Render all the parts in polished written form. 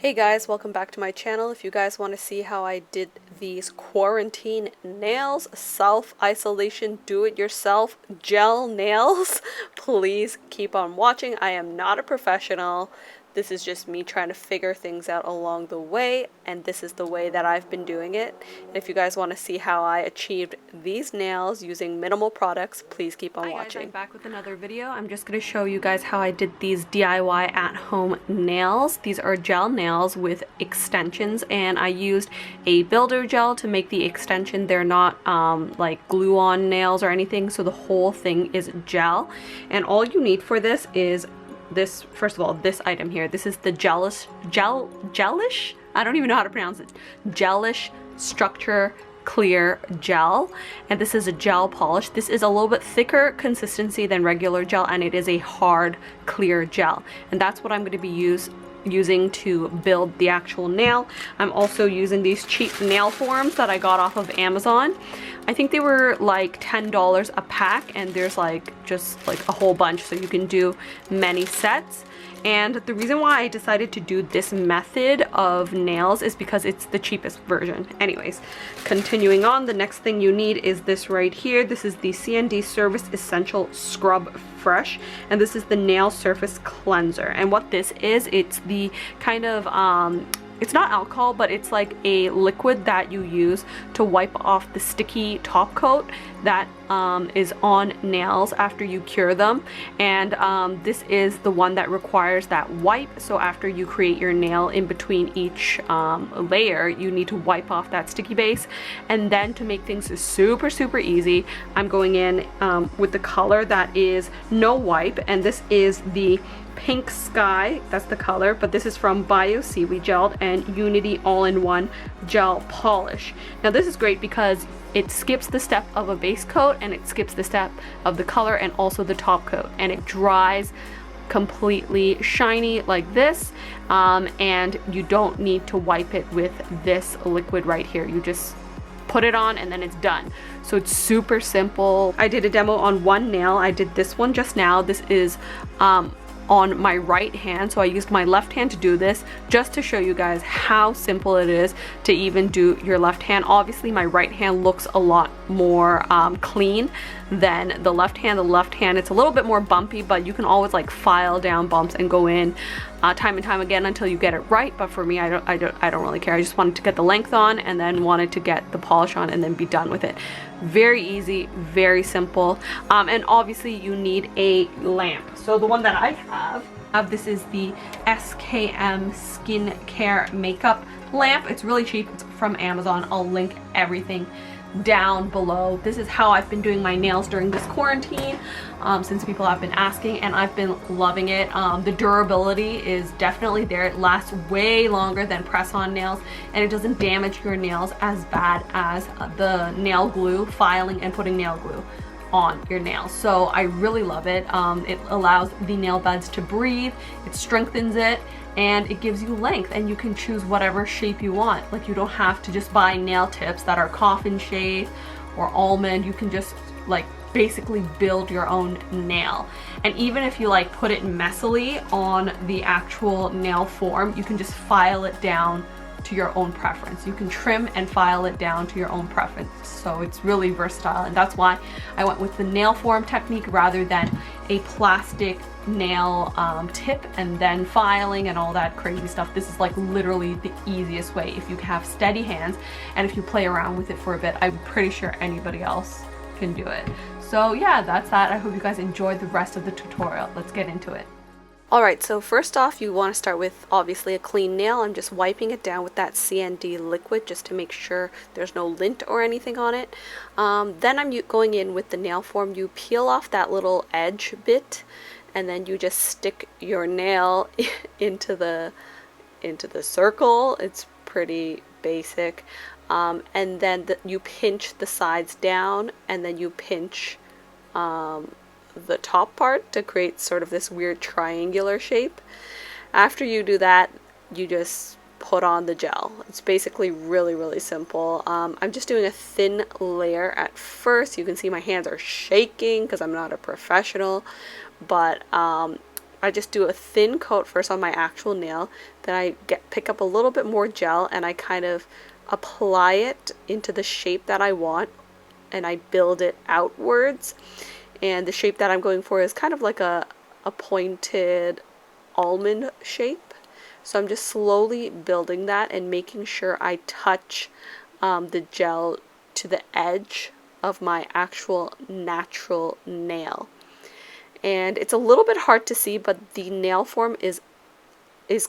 Hey guys, welcome back to my channel. If you guys want to see how I did these quarantine nails, self-isolation, do-it-yourself gel nails, please keep on watching. I am not a professional. This is just me trying to figure things out along the way, and this is the way that I've been doing it. And if you guys want to see how I achieved these nails using minimal products, please keep on watching. Hi guys, I'm back with another video. I'm just going to show you guys how I did these DIY at-home nails. These are gel nails with extensions, and I used a builder gel to make the extension. They're not like glue-on nails or anything, so the whole thing is gel. And all you need for this is this, first of all, this item here. This is the gelish, I don't even know how to pronounce it. Gelish Structure Clear Gel, and this is a gel polish. This is a little bit thicker consistency than regular gel, and it is a hard clear gel, and that's what I'm going to be using to build the actual nail. I'm also using these cheap nail forms that I got off of Amazon. I think they were like $10 a pack, and there's like just like a whole bunch, so you can do many sets. And the reason why I decided to do this method of nails is because it's the cheapest version. Anyways, continuing on, the next thing you need is this right here. This is the CND Service Essential Scrub Fresh, and this is the nail surface cleanser. And what this is, it's the kind of it's not alcohol, but it's like a liquid that you use to wipe off the sticky top coat that is on nails after you cure them. And this is the one that requires that wipe. So after you create your nail, in between each layer, you need to wipe off that sticky base. And then to make things super easy, I'm going in with the color that is no wipe, and this is the Pink Sky, that's the color, but this is from Bio Seaweed Gel and Unity All-in-One Gel Polish. Now this is great because it skips the step of a base coat, and it skips the step of the color and also the top coat, and it dries completely shiny like this, and you don't need to wipe it with this liquid right here. You just put it on and then it's done. So it's super simple. I did a demo on one nail. I did this one just now. This is on my right hand, so I used my left hand to do this just to show you guys how simple it is to even do your left hand. Obviously my right hand looks a lot more clean than the left hand. The left hand, it's a little bit more bumpy, but you can always like file down bumps and go in time and time again until you get it right. But for me, I don't really care. I just wanted to get the length on and then wanted to get the polish on and then be done with it. Very easy, very simple, and obviously you need a lamp. So the one that I have, this is the SKM Skincare Makeup Lamp. It's really cheap. It's from Amazon. I'll link everything down below. This is how I've been doing my nails during this quarantine, since people have been asking, and I've been loving it. The durability is definitely there. It lasts way longer than press-on nails, and it doesn't damage your nails as bad as the nail glue, filing and putting nail glue on your nails. So I really love it. It allows the nail beds to breathe, it strengthens it, and it gives you length, and you can choose whatever shape you want. Like, you don't have to just buy nail tips that are coffin shape or almond. You can just like basically build your own nail. And even if you like put it messily on the actual nail form, you can just file it down to your own preference. You can trim and file it down to your own preference. So it's really versatile, and that's why I went with the nail form technique rather than a plastic nail tip and then filing and all that crazy stuff. This is like literally the easiest way if you have steady hands and if you play around with it for a bit. I'm pretty sure anybody else can do it. So yeah, that's that. I hope you guys enjoyed the rest of the tutorial. Let's get into it. Alright, so first off, you want to start with obviously a clean nail. I'm just wiping it down with that CND liquid just to make sure there's no lint or anything on it. Then I'm going in with the nail form. You peel off that little edge bit, and then you just stick your nail into the circle. It's pretty basic. And then you pinch the sides down, and then you pinch the top part to create sort of this weird triangular shape. After you do that, you just put on the gel. It's basically really simple. I'm just doing a thin layer at first. You can see my hands are shaking because I'm not a professional, but I just do a thin coat first on my actual nail, then I pick up a little bit more gel and I kind of apply it into the shape that I want, and I build it outwards. And the shape that I'm going for is kind of like a pointed almond shape. So I'm just slowly building that and making sure I touch the gel to the edge of my actual natural nail. And it's a little bit hard to see, but the nail form is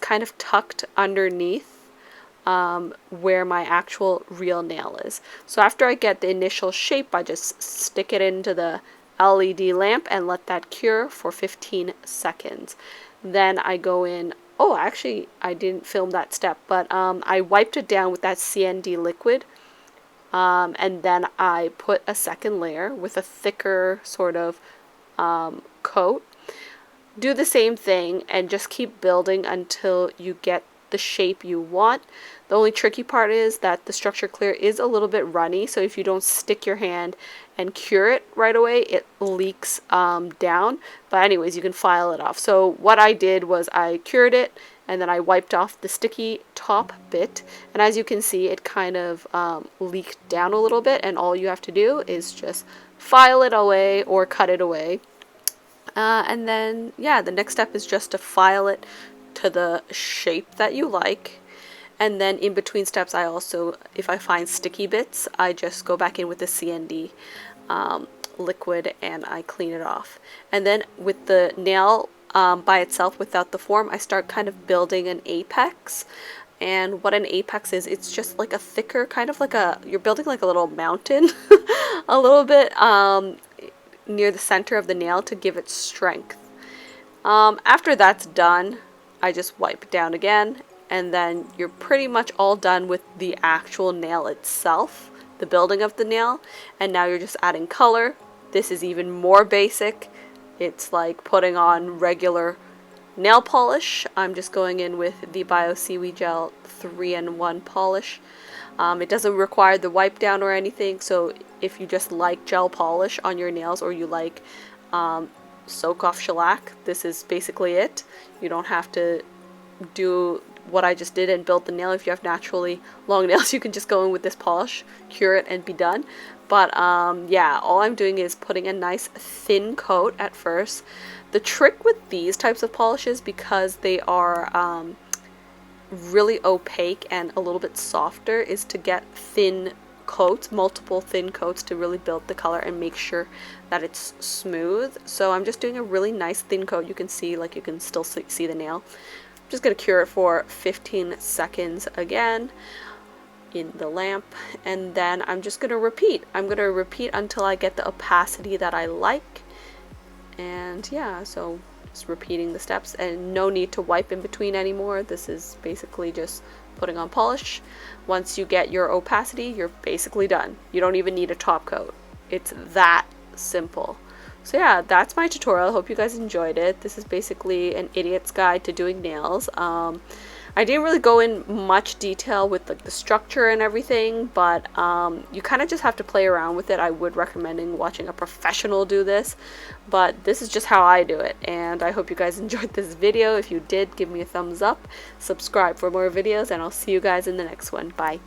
kind of tucked underneath where my actual real nail is. So after I get the initial shape, I just stick it into the LED lamp and let that cure for 15 seconds. Then I go in, oh actually I didn't film that step, but I wiped it down with that CND liquid, and then I put a second layer with a thicker sort of coat. Do the same thing and just keep building until you get the shape you want. The only tricky part is that the structure clear is a little bit runny, so if you don't stick your hand and cure it right away, it leaks down. But anyways, you can file it off. So what I did was I cured it and then I wiped off the sticky top bit, and as you can see, it kind of leaked down a little bit, and all you have to do is just file it away or cut it away. And then yeah, the next step is just to file it to the shape that you like. And then in between steps, I also, if I find sticky bits, I just go back in with the CND liquid and I clean it off. And then with the nail by itself without the form, I start kind of building an apex. And what an apex is, it's just like a thicker, kind of like you're building like a little mountain a little bit near the center of the nail to give it strength. After that's done, I just wipe it down again, and then you're pretty much all done with the actual nail itself, the building of the nail. And now you're just adding color. This is even more basic. It's like putting on regular nail polish. I'm just going in with the Bio Seaweed Gel 3-in-1 polish. It doesn't require the wipe down or anything, so if you just like gel polish on your nails, or you like soak off shellac, this is basically it. You don't have to do what I just did and build the nail. If you have naturally long nails, you can just go in with this polish, cure it, and be done. But yeah, all I'm doing is putting a nice thin coat at first. The trick with these types of polishes, because they are really opaque and a little bit softer, is to get thin coats, multiple thin coats, to really build the color and make sure that it's smooth. So I'm just doing a really nice thin coat. You can see, like, you can still see the nail. I'm just going to cure it for 15 seconds again in the lamp, and then I'm just going to repeat. I'm going to repeat until I get the opacity that I like. And yeah, so just repeating the steps, and no need to wipe in between anymore. This is basically just putting on polish. Once you get your opacity, you're basically done. You don't even need a top coat. It's that simple. So yeah, that's my tutorial. I hope you guys enjoyed it. This is basically an idiot's guide to doing nails. I didn't really go in much detail with like the structure and everything, but you kind of just have to play around with it. I would recommend watching a professional do this, but this is just how I do it. And I hope you guys enjoyed this video. If you did, give me a thumbs up, subscribe for more videos, and I'll see you guys in the next one. Bye.